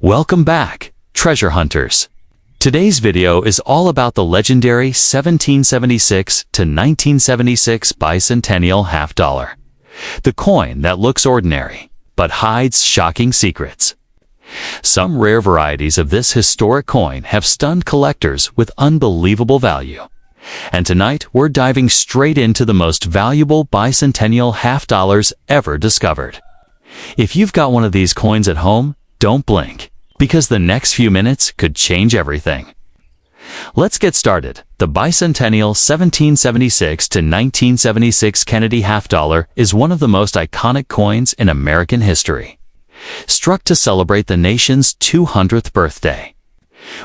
Welcome back, treasure hunters. Today's video is all about the legendary 1776 to 1976 Bicentennial Half Dollar. The coin that looks ordinary, but hides shocking secrets. Some rare varieties of this historic coin have stunned collectors with unbelievable value. And tonight, we're diving straight into the most valuable bicentennial half dollars ever discovered. If you've got one of these coins at home, don't blink, because the next few minutes could change everything. Let's get started. The Bicentennial 1776 to 1976 Kennedy Half Dollar is one of the most iconic coins in American history. Struck to celebrate the nation's 200th birthday.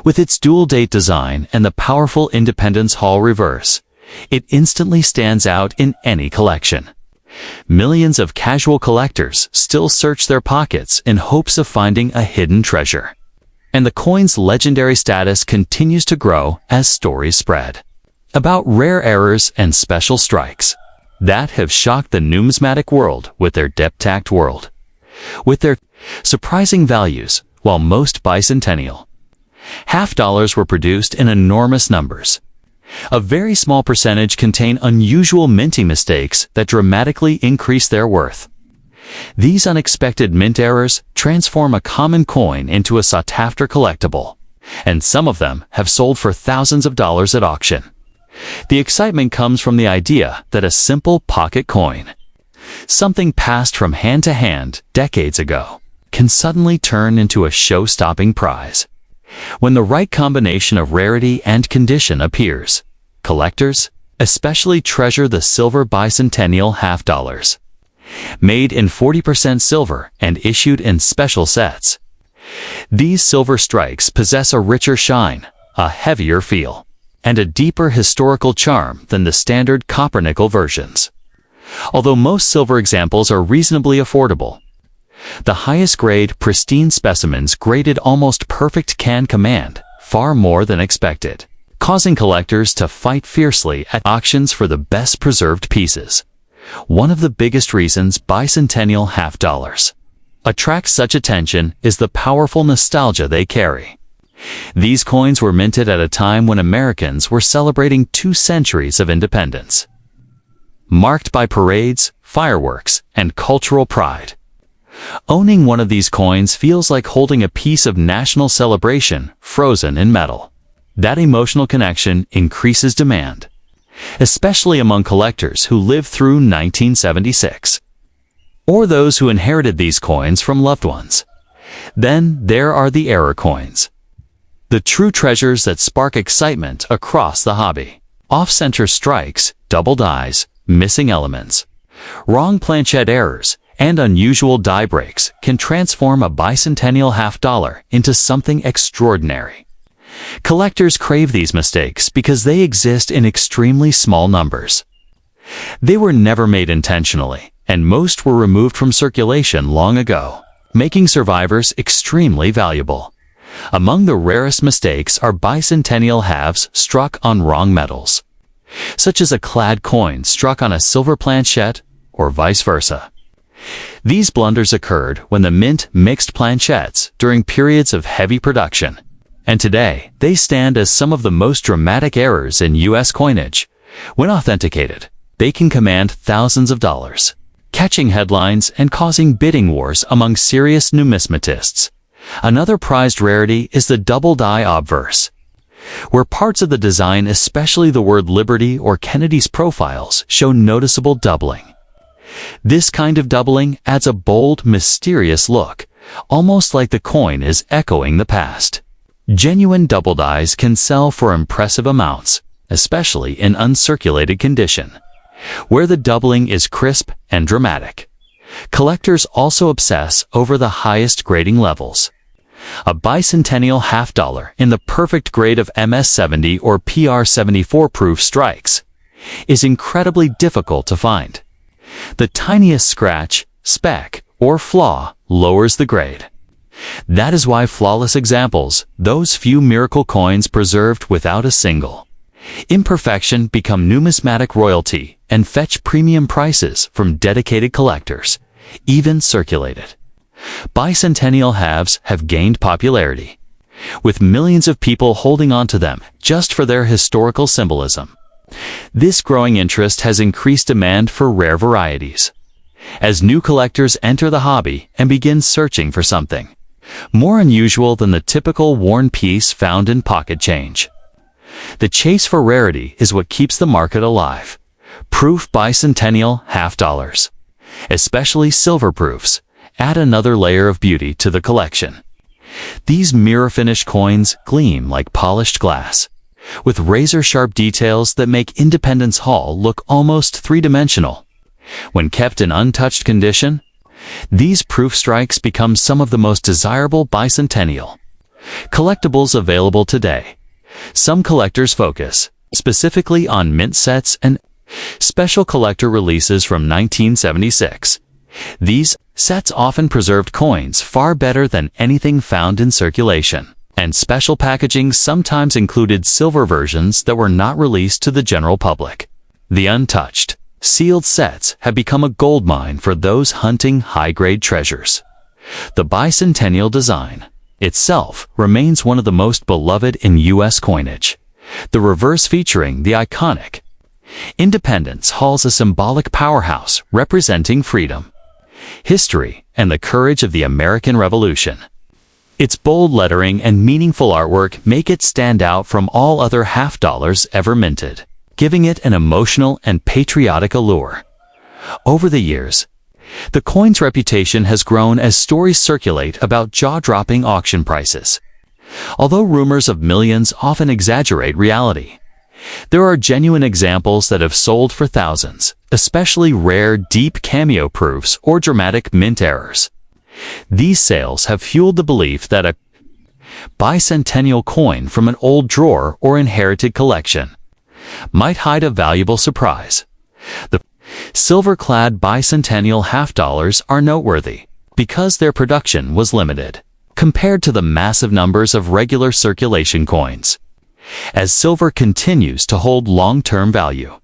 With its dual-date design and the powerful Independence Hall reverse, it instantly stands out in any collection. Millions of casual collectors still search their pockets in hopes of finding a hidden treasure. And the coin's legendary status continues to grow as stories spread about rare errors and special strikes that have shocked the numismatic world with their depth-tacked world. With their surprising values, while most bicentennial half dollars were produced in enormous numbers, a very small percentage contain unusual minting mistakes that dramatically increase their worth. These unexpected mint errors transform a common coin into a sought-after collectible, and some of them have sold for thousands of dollars at auction. The excitement comes from the idea that a simple pocket coin, something passed from hand to hand decades ago, can suddenly turn into a show-stopping prize. When the right combination of rarity and condition appears, collectors especially treasure the silver bicentennial half dollars. Made in 40% silver and issued in special sets, these silver strikes possess a richer shine, a heavier feel, and a deeper historical charm than the standard copper-nickel versions. Although most silver examples are reasonably affordable, the highest-grade, pristine specimens graded almost perfect can command far more than expected, causing collectors to fight fiercely at auctions for the best-preserved pieces. One of the biggest reasons bicentennial half dollars attract such attention is the powerful nostalgia they carry. These coins were minted at a time when Americans were celebrating 2 centuries of independence, marked by parades, fireworks, and cultural pride. Owning one of these coins feels like holding a piece of national celebration frozen in metal. That emotional connection increases demand, especially among collectors who lived through 1976, or those who inherited these coins from loved ones. Then there are the error coins, the true treasures that spark excitement across the hobby. Off-center strikes, double dies, missing elements, wrong planchette errors, and unusual die breaks can transform a bicentennial half dollar into something extraordinary. Collectors crave these mistakes because they exist in extremely small numbers. They were never made intentionally, and most were removed from circulation long ago, making survivors extremely valuable. Among the rarest mistakes are bicentennial halves struck on wrong metals, such as a clad coin struck on a silver planchette or vice versa. These blunders occurred when the mint mixed planchettes during periods of heavy production, and today they stand as some of the most dramatic errors in U.S. coinage. When authenticated, they can command thousands of dollars, catching headlines and causing bidding wars among serious numismatists. Another prized rarity is the double die obverse, where parts of the design, especially the word Liberty or Kennedy's profiles, show noticeable doubling. This kind of doubling adds a bold, mysterious look, almost like the coin is echoing the past. Genuine double dies can sell for impressive amounts, especially in uncirculated condition, where the doubling is crisp and dramatic. Collectors also obsess over the highest grading levels. A bicentennial half dollar in the perfect grade of MS70 or PR74 proof strikes is incredibly difficult to find. The tiniest scratch, speck, or flaw lowers the grade. That is why flawless examples, those few miracle coins preserved without a single imperfection, become numismatic royalty and fetch premium prices from dedicated collectors, even circulated. Bicentennial halves have gained popularity, with millions of people holding on to them just for their historical symbolism. This growing interest has increased demand for rare varieties, as new collectors enter the hobby and begin searching for something more unusual than the typical worn piece found in pocket change. The chase for rarity is what keeps the market alive. Proof bicentennial half dollars, especially silver proofs, add another layer of beauty to the collection. These mirror-finished coins gleam like polished glass, with razor-sharp details that make Independence Hall look almost three-dimensional. When kept in untouched condition, these proof strikes become some of the most desirable bicentennial collectibles available today. Some collectors focus specifically on mint sets and special collector releases from 1976. These sets often preserved coins far better than anything found in circulation, and special packaging sometimes included silver versions that were not released to the general public. The untouched, sealed sets have become a goldmine for those hunting high-grade treasures. The bicentennial design itself remains one of the most beloved in U.S. coinage. The reverse featuring the iconic Independence Hall's a symbolic powerhouse representing freedom, history, and the courage of the American Revolution. Its bold lettering and meaningful artwork make it stand out from all other half dollars ever minted, giving it an emotional and patriotic allure. Over the years, the coin's reputation has grown as stories circulate about jaw-dropping auction prices. Although rumors of millions often exaggerate reality, there are genuine examples that have sold for thousands, especially rare deep cameo proofs or dramatic mint errors. These sales have fueled the belief that a bicentennial coin from an old drawer or inherited collection might hide a valuable surprise. The silver-clad bicentennial half dollars are noteworthy because their production was limited compared to the massive numbers of regular circulation coins, as silver continues to hold long-term value.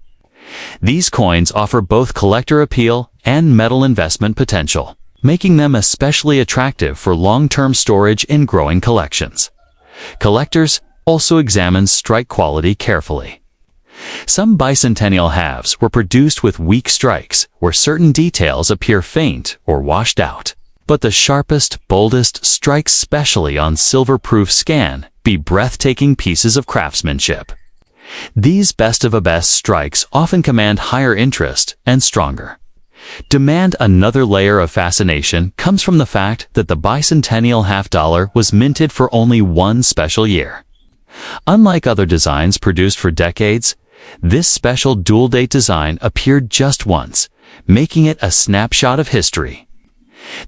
These coins offer both collector appeal and metal investment potential, making them especially attractive for long-term storage in growing collections. Collectors also examine strike quality carefully. Some bicentennial halves were produced with weak strikes where certain details appear faint or washed out. But the sharpest, boldest strikes, especially on silver-proof scan, be breathtaking pieces of craftsmanship. These best-of-a-best strikes often command higher interest and stronger demand. Another layer of fascination comes from the fact that the bicentennial half dollar was minted for only one special year. Unlike other designs produced for decades, this special dual-date design appeared just once, making it a snapshot of history.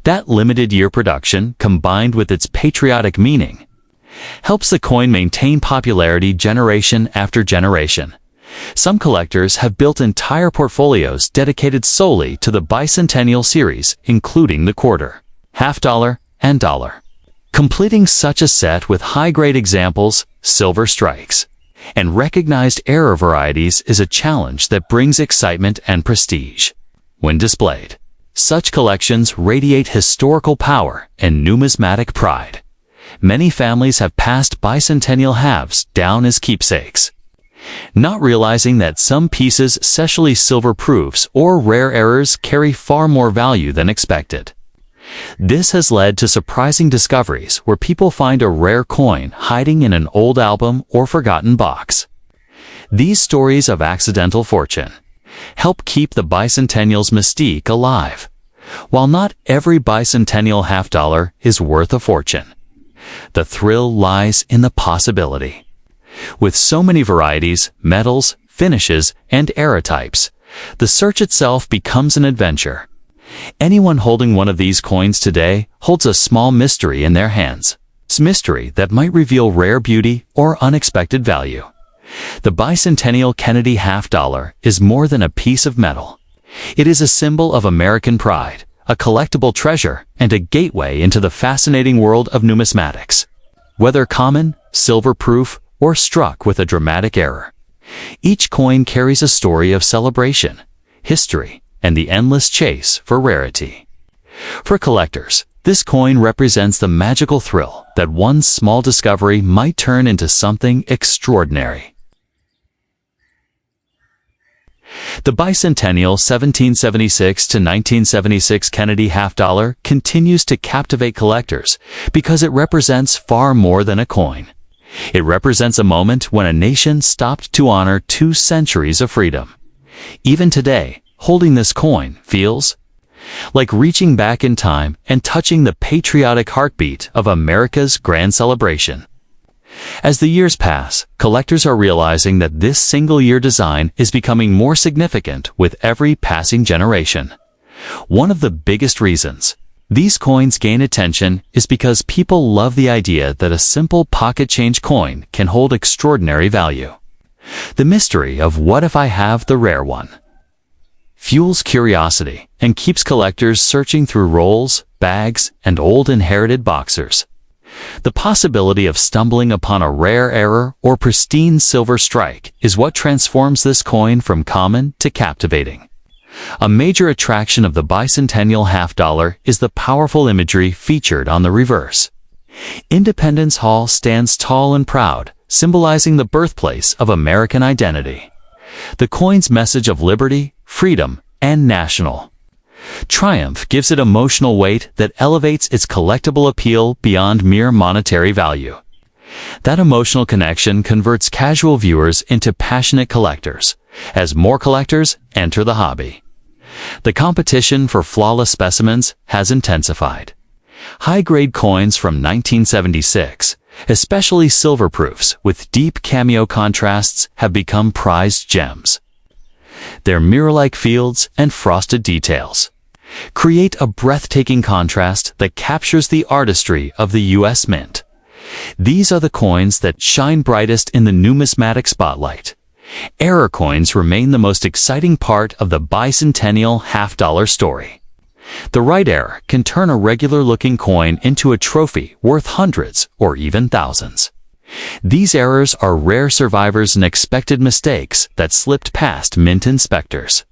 That limited year production, combined with its patriotic meaning, helps the coin maintain popularity generation after generation. Some collectors have built entire portfolios dedicated solely to the bicentennial series, including the quarter, half dollar, and dollar. Completing such a set with high-grade examples, silver strikes, and recognized error varieties is a challenge that brings excitement and prestige. When displayed, such collections radiate historical power and numismatic pride. Many families have passed bicentennial halves down as keepsakes, not realizing that some pieces, especially silver proofs or rare errors, carry far more value than expected. This has led to surprising discoveries where people find a rare coin hiding in an old album or forgotten box. These stories of accidental fortune help keep the bicentennial's mystique alive. While not every bicentennial half dollar is worth a fortune, the thrill lies in the possibility. With so many varieties, metals, finishes, and era types, the search itself becomes an adventure. Anyone holding one of these coins today holds a small mystery in their hands. It's a mystery that might reveal rare beauty or unexpected value. The Bicentennial Kennedy Half Dollar is more than a piece of metal. It is a symbol of American pride, a collectible treasure, and a gateway into the fascinating world of numismatics. Whether common, silver-proof, or struck with a dramatic error, each coin carries a story of celebration, history, and the endless chase for rarity. For collectors, This coin represents the magical thrill that one small discovery might turn into something extraordinary. The Bicentennial 1776 to 1976 Kennedy Half Dollar continues to captivate collectors because it represents far more than a coin. It represents a moment when a nation stopped to honor 2 centuries of freedom. Even today, holding this coin feels like reaching back in time and touching the patriotic heartbeat of America's grand celebration. As the years pass, collectors are realizing that this single-year design is becoming more significant with every passing generation. One of the biggest reasons these coins gain attention is because people love the idea that a simple pocket change coin can hold extraordinary value. The mystery of what if I have the rare one fuels curiosity and keeps collectors searching through rolls, bags, and old inherited boxers. The possibility of stumbling upon a rare error or pristine silver strike is what transforms this coin from common to captivating. A major attraction of the Bicentennial Half Dollar is the powerful imagery featured on the reverse. Independence Hall stands tall and proud, symbolizing the birthplace of American identity. The coin's message of liberty, freedom, and national triumph gives it emotional weight that elevates its collectible appeal beyond mere monetary value. That emotional connection converts casual viewers into passionate collectors, as more collectors enter the hobby. The competition for flawless specimens has intensified. High-grade coins from 1976, especially silver proofs with deep cameo contrasts, have become prized gems. Their mirror-like fields and frosted details create a breathtaking contrast that captures the artistry of the U.S. Mint. These are the coins that shine brightest in the numismatic spotlight. Error coins remain the most exciting part of the Bicentennial Half Dollar story. The right error can turn a regular-looking coin into a trophy worth hundreds or even thousands. These errors are rare survivors and expected mistakes that slipped past mint inspectors.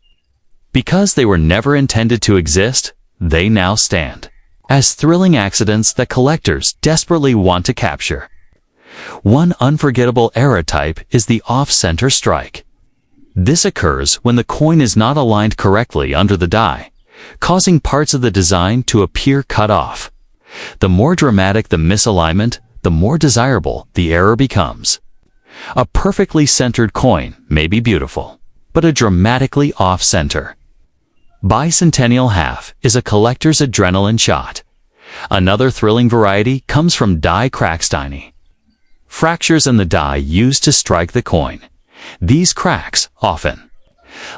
Because they were never intended to exist, they now stand as thrilling accidents that collectors desperately want to capture. One unforgettable error type is the off-center strike. This occurs when the coin is not aligned correctly under the die, causing parts of the design to appear cut off. The more dramatic the misalignment, the more desirable the error becomes. A perfectly centered coin may be beautiful, but a dramatically off-center Bicentennial Half is a collector's adrenaline shot. Another thrilling variety comes from die cracksteiny. Fractures in the die used to strike the coin. These cracks often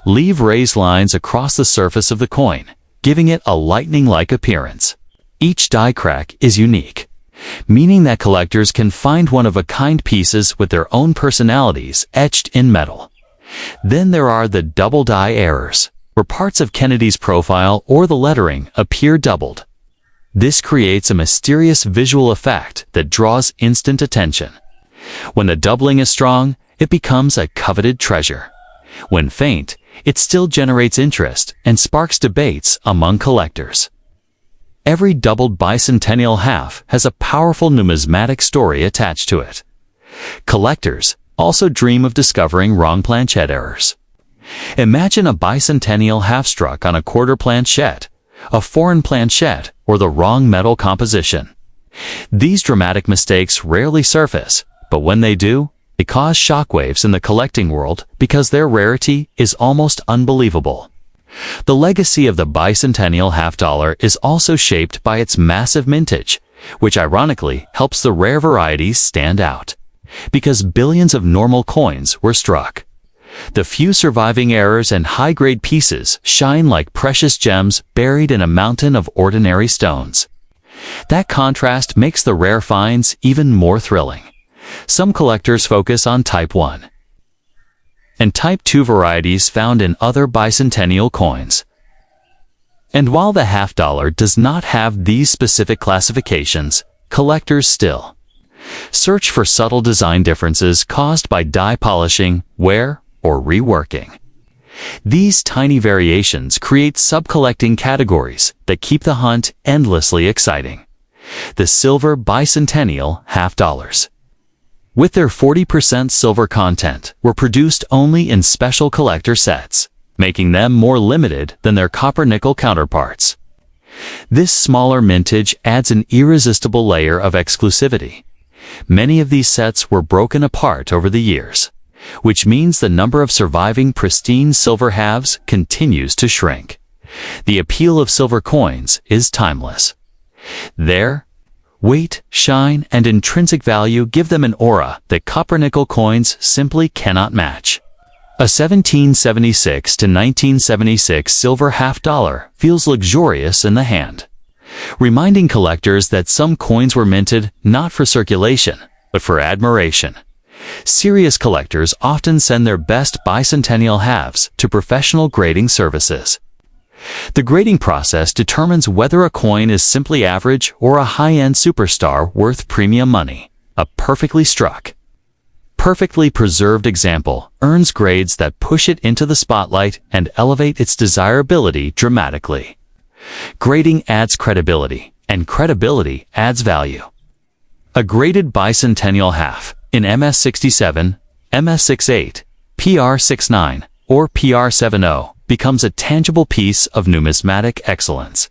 leave raised lines across the surface of the coin, giving it a lightning-like appearance. Each die crack is unique, meaning that collectors can find one-of-a-kind pieces with their own personalities etched in metal. Then there are the double die errors, where parts of Kennedy's profile or the lettering appear doubled. This creates a mysterious visual effect that draws instant attention. When the doubling is strong, it becomes a coveted treasure. When faint, it still generates interest and sparks debates among collectors. Every doubled Bicentennial Half has a powerful numismatic story attached to it. Collectors also dream of discovering wrong planchette errors. Imagine a Bicentennial Half struck on a quarter planchette, a foreign planchette, or the wrong metal composition. These dramatic mistakes rarely surface, but when they do, they cause shockwaves in the collecting world because their rarity is almost unbelievable. The legacy of the Bicentennial Half Dollar is also shaped by its massive mintage, which ironically helps the rare varieties stand out. Because billions of normal coins were struck, the few surviving errors and high-grade pieces shine like precious gems buried in a mountain of ordinary stones. That contrast makes the rare finds even more thrilling. Some collectors focus on Type 1 and Type 2 varieties found in other bicentennial coins. And while the half dollar does not have these specific classifications, collectors still search for subtle design differences caused by die polishing, wear, or reworking. These tiny variations create sub-collecting categories that keep the hunt endlessly exciting. The silver bicentennial half dollars. With their 40% silver content, were produced only in special collector sets, making them more limited than their copper-nickel counterparts. This smaller mintage adds an irresistible layer of exclusivity. Many of these sets were broken apart over the years, which means the number of surviving pristine silver halves continues to shrink. The appeal of silver coins is timeless. Their weight, shine, and intrinsic value give them an aura that copper-nickel coins simply cannot match. A 1776 to 1976 silver half dollar feels luxurious in the hand, reminding collectors that some coins were minted not for circulation, but for admiration. Serious collectors often send their best bicentennial halves to professional grading services. The grading process determines whether a coin is simply average or a high-end superstar worth premium money. A perfectly struck, perfectly preserved example earns grades that push it into the spotlight and elevate its desirability dramatically. Grading adds credibility, and credibility adds value. A graded bicentennial half in MS67, MS68, PR69, or PR70 becomes a tangible piece of numismatic excellence.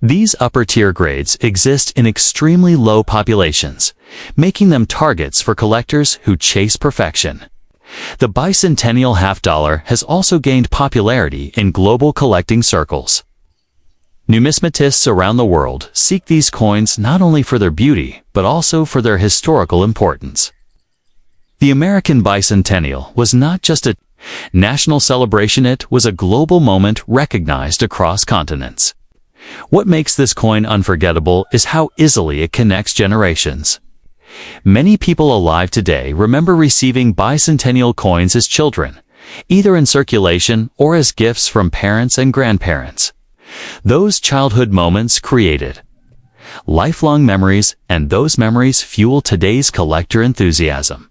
These upper-tier grades exist in extremely low populations, making them targets for collectors who chase perfection. The bicentennial half dollar has also gained popularity in global collecting circles. Numismatists around the world seek these coins not only for their beauty, but also for their historical importance. The American bicentennial was not just a national celebration, it was a global moment recognized across continents. What makes this coin unforgettable is how easily it connects generations. Many people alive today remember receiving bicentennial coins as children, either in circulation or as gifts from parents and grandparents. Those childhood moments created lifelong memories, and those memories fuel today's collector enthusiasm.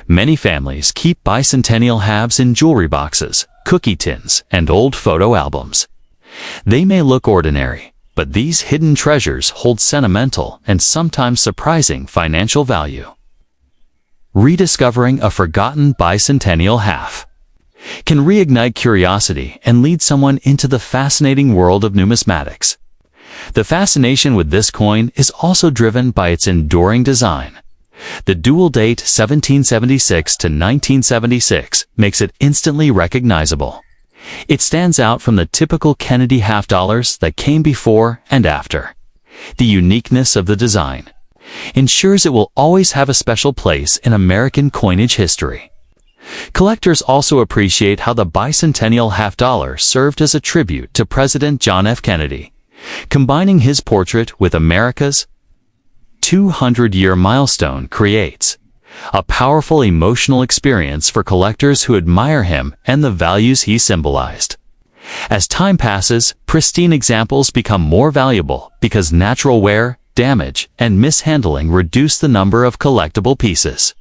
Many families keep bicentennial halves in jewelry boxes, cookie tins, and old photo albums. They may look ordinary, but these hidden treasures hold sentimental and sometimes surprising financial value. Rediscovering a forgotten bicentennial half can reignite curiosity and lead someone into the fascinating world of numismatics. The fascination with this coin is also driven by its enduring design. The dual date 1776 to 1976 makes it instantly recognizable. It stands out from the typical Kennedy half dollars that came before and after. The uniqueness of the design ensures it will always have a special place in American coinage history. Collectors also appreciate how the bicentennial half dollar served as a tribute to President John F. Kennedy, combining his portrait with America's 200-year milestone creates a powerful emotional experience for collectors who admire him and the values he symbolized. As time passes, pristine examples become more valuable because natural wear, damage, and mishandling reduce the number of collectible pieces.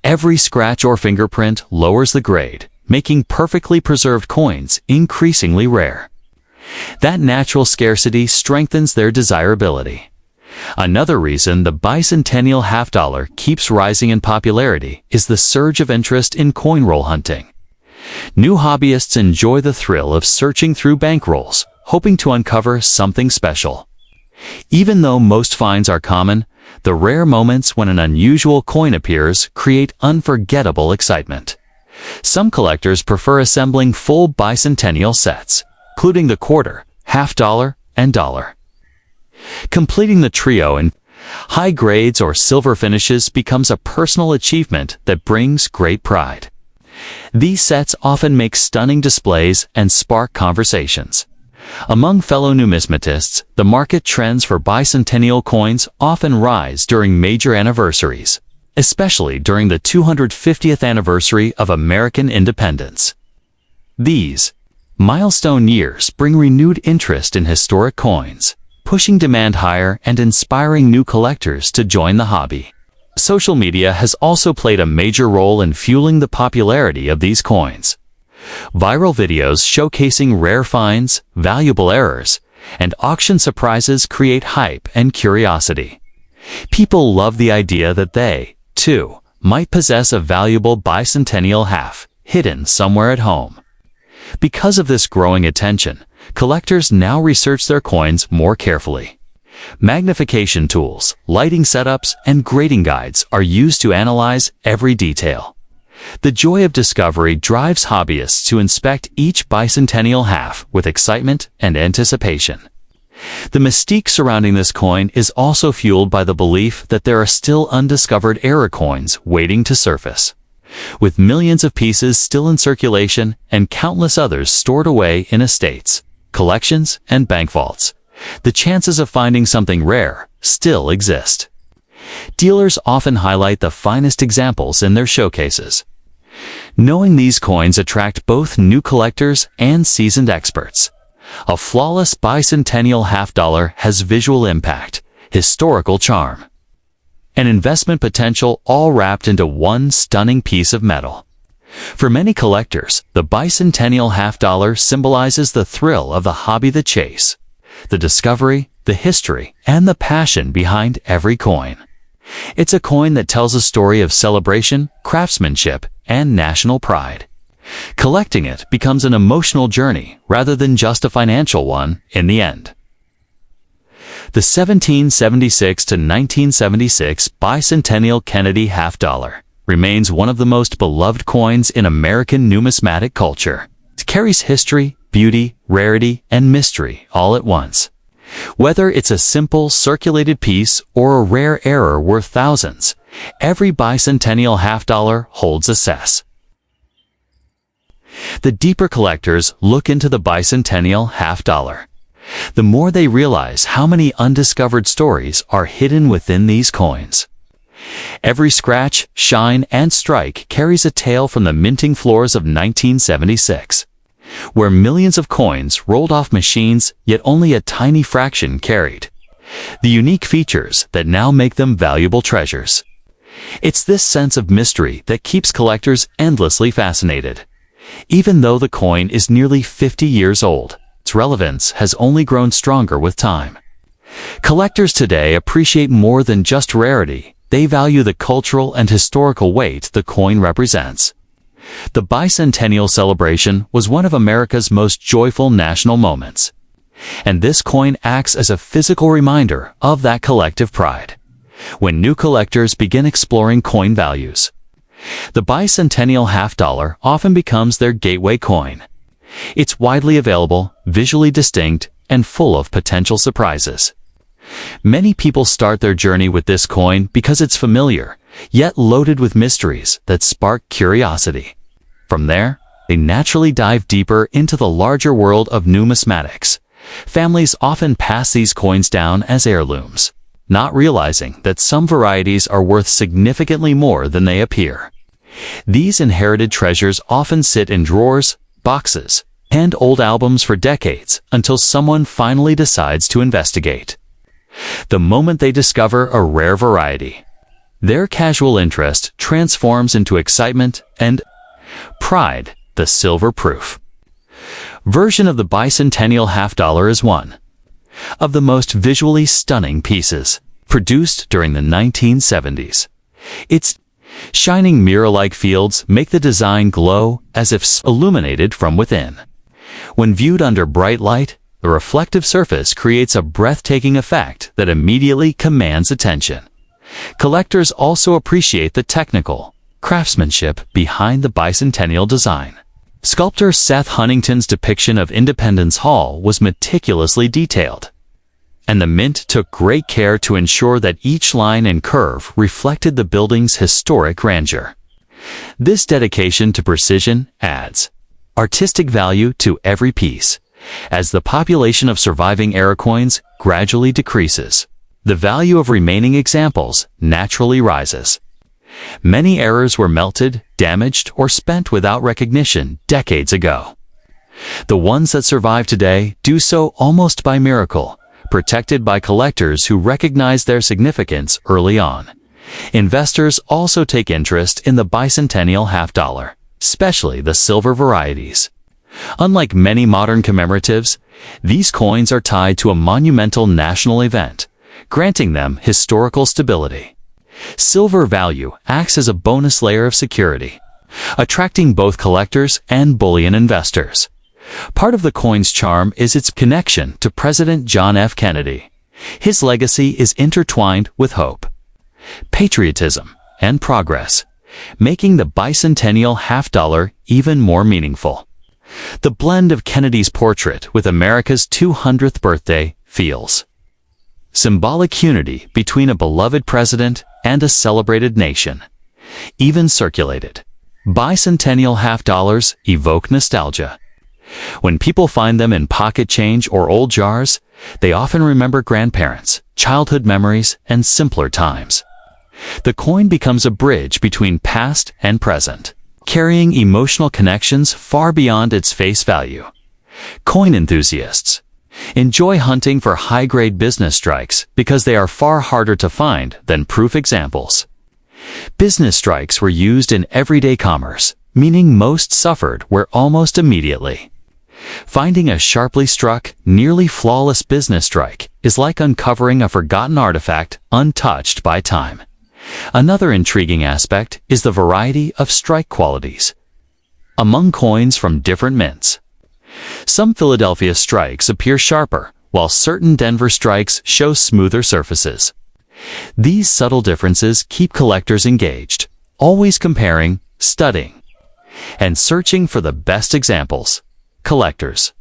Every scratch or fingerprint lowers the grade, making perfectly preserved coins increasingly rare. That natural scarcity strengthens their desirability. Another reason the bicentennial half dollar keeps rising in popularity is the surge of interest in coin roll hunting. New hobbyists enjoy the thrill of searching through bankrolls, hoping to uncover something special. Even though most finds are common, the rare moments when an unusual coin appears create unforgettable excitement. Some collectors prefer assembling full bicentennial sets, including the quarter, half dollar, and dollar. Completing the trio in high grades or silver finishes becomes a personal achievement that brings great pride. These sets often make stunning displays and spark conversations. Among fellow numismatists, the market trends for bicentennial coins often rise during major anniversaries, especially during the 250th anniversary of American independence. These milestone years bring renewed interest in historic coins, pushing demand higher and inspiring new collectors to join the hobby. Social media has also played a major role in fueling the popularity of these coins. Viral videos showcasing rare finds, valuable errors, and auction surprises create hype and curiosity. People love the idea that they, too, might possess a valuable bicentennial half hidden somewhere at home. Because of this growing attention, collectors now research their coins more carefully. Magnification tools, lighting setups, and grading guides are used to analyze every detail. The joy of discovery drives hobbyists to inspect each bicentennial half with excitement and anticipation. The mystique surrounding this coin is also fueled by the belief that there are still undiscovered error coins waiting to surface. With millions of pieces still in circulation and countless others stored away in estates, collections, and bank vaults, the chances of finding something rare still exist. Dealers often highlight the finest examples in their showcases. Knowing these coins attract both new collectors and seasoned experts. A flawless bicentennial half dollar has visual impact, historical charm, and investment potential, all wrapped into one stunning piece of metal. For many collectors, the bicentennial half dollar symbolizes the thrill of the hobby, the chase, the discovery, the history, and the passion behind every coin. It's a coin that tells a story of celebration, craftsmanship, and national pride. Collecting it becomes an emotional journey rather than just a financial one in the end. The 1776 to 1976 Bicentennial Kennedy Half Dollar remains one of the most beloved coins in American numismatic culture. It carries history, beauty, rarity, and mystery all at once. Whether it's a simple circulated piece or a rare error worth thousands, every bicentennial half dollar holds a cess. The deeper collectors look into the bicentennial half dollar. The more they realize how many undiscovered stories are hidden within these coins. Every scratch, shine, and strike carries a tale from the minting floors of 1976, where millions of coins rolled off machines, yet only a tiny fraction carried. The unique features that now make them valuable treasures. It's this sense of mystery that keeps collectors endlessly fascinated. Even though the coin is nearly 50 years old, its relevance has only grown stronger with time. Collectors today appreciate more than just rarity. They value the cultural and historical weight the coin represents. The bicentennial celebration was one of America's most joyful national moments, and this coin acts as a physical reminder of that collective pride. When new collectors begin exploring coin values, the bicentennial half dollar often becomes their gateway coin. It's widely available, visually distinct, and full of potential surprises. Many people start their journey with this coin because it's familiar, yet loaded with mysteries that spark curiosity. From there, they naturally dive deeper into the larger world of numismatics. Families often pass these coins down as heirlooms, not realizing that some varieties are worth significantly more than they appear. These inherited treasures often sit in drawers, boxes, and old albums for decades until someone finally decides to investigate. The moment they discover a rare variety, their casual interest transforms into excitement and pride. The silver proof version of the bicentennial half dollar is one of the most visually stunning pieces produced during the 1970s. Its shining mirror-like fields make the design glow as if illuminated from within. When viewed under bright light, the reflective surface creates a breathtaking effect that immediately commands attention. Collectors also appreciate the technical craftsmanship behind the bicentennial design. Sculptor Seth Huntington's depiction of Independence Hall was meticulously detailed, and the mint took great care to ensure that each line and curve reflected the building's historic grandeur. This dedication to precision adds artistic value to every piece. As the population of surviving era coins gradually decreases, the value of remaining examples naturally rises. Many errors were melted, damaged, or spent without recognition decades ago. The ones that survive today do so almost by miracle, protected by collectors who recognize their significance early on. Investors also take interest in the bicentennial half dollar. especially the silver varieties. Unlike many modern commemoratives, these coins are tied to a monumental national event, granting them historical stability. Silver value acts as a bonus layer of security, attracting both collectors and bullion investors. Part of the coin's charm is its connection to President John F. Kennedy. His legacy is intertwined with hope, patriotism, and progress, making the bicentennial half dollar even more meaningful. The blend of Kennedy's portrait with America's 200th birthday feels symbolic unity between a beloved president and a celebrated nation. Even circulated, bicentennial half dollars evoke nostalgia. When people find them in pocket change or old jars, they often remember grandparents, childhood memories, and simpler times. The coin becomes a bridge between past and present, carrying emotional connections far beyond its face value. Coin enthusiasts enjoy hunting for high-grade business strikes because they are far harder to find than proof examples. Business strikes were used in everyday commerce, meaning most suffered were almost immediately. Finding a sharply struck, nearly flawless business strike is like uncovering a forgotten artifact untouched by time. Another intriguing aspect is the variety of strike qualities among coins from different mints. Some Philadelphia strikes appear sharper, while certain Denver strikes show smoother surfaces. These subtle differences keep collectors engaged, always comparing, studying, and searching for the best examples. Collectors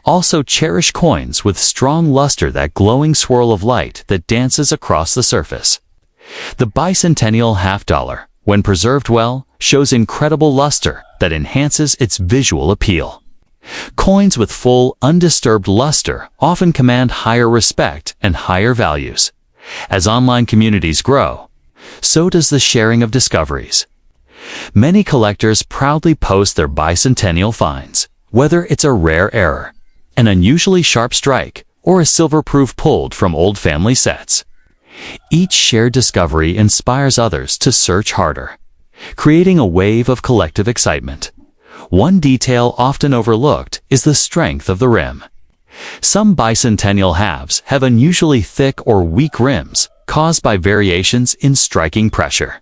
also cherish coins with strong luster, that glowing swirl of light that dances across the surface. The bicentennial half dollar, when preserved well, shows incredible luster that enhances its visual appeal. Coins with full, undisturbed luster often command higher respect and higher values. As online communities grow, so does the sharing of discoveries. Many collectors proudly post their bicentennial finds, whether it's a rare error, an unusually sharp strike, or a silver proof pulled from old family sets. Each shared discovery inspires others to search harder, creating a wave of collective excitement. One detail often overlooked is the strength of the rim. Some bicentennial halves have unusually thick or weak rims caused by variations in striking pressure.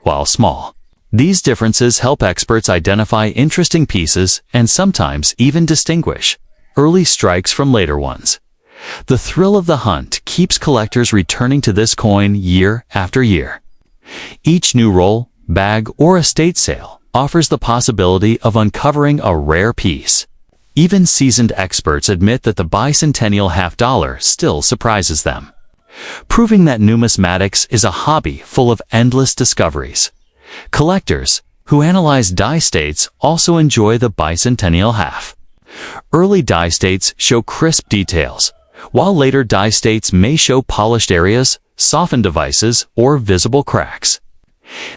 While small, these differences help experts identify interesting pieces and sometimes even distinguish early strikes from later ones. The thrill of the hunt keeps collectors returning to this coin year after year. Each new roll, bag, or estate sale offers the possibility of uncovering a rare piece. Even seasoned experts admit that the bicentennial half dollar still surprises them, proving that numismatics is a hobby full of endless discoveries. Collectors who analyze die states also enjoy the bicentennial half. Early die states show crisp details, while later die states may show polished areas, softened devices, or visible cracks.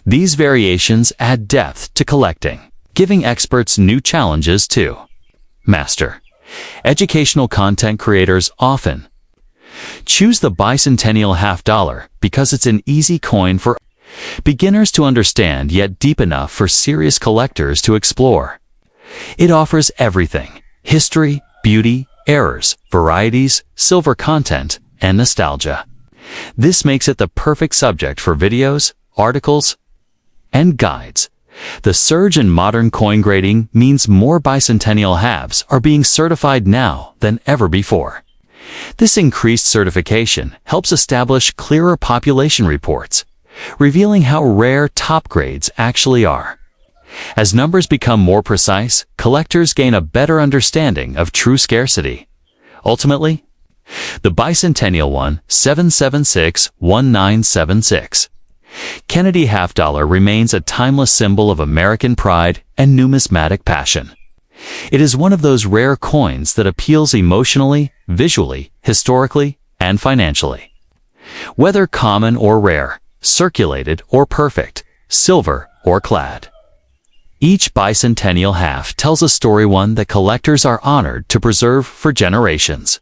These variations add depth to collecting, giving experts new challenges to master. Educational content creators often choose the bicentennial half dollar because it's an easy coin for beginners to understand, yet deep enough for serious collectors to explore. It offers everything: history, beauty, errors, varieties, silver content, and nostalgia. This makes it the perfect subject for videos, articles, and guides. The surge in modern coin grading means more bicentennial halves are being certified now than ever before. This increased certification helps establish clearer population reports, revealing how rare top grades actually are. As numbers become more precise, collectors gain a better understanding of true scarcity. Ultimately, the bicentennial 7761976 Kennedy half dollar remains a timeless symbol of American pride and numismatic passion. It is one of those rare coins that appeals emotionally, visually, historically, and financially. Whether common or rare, circulated or perfect, silver or clad, each bicentennial half tells a story, one that collectors are honored to preserve for generations.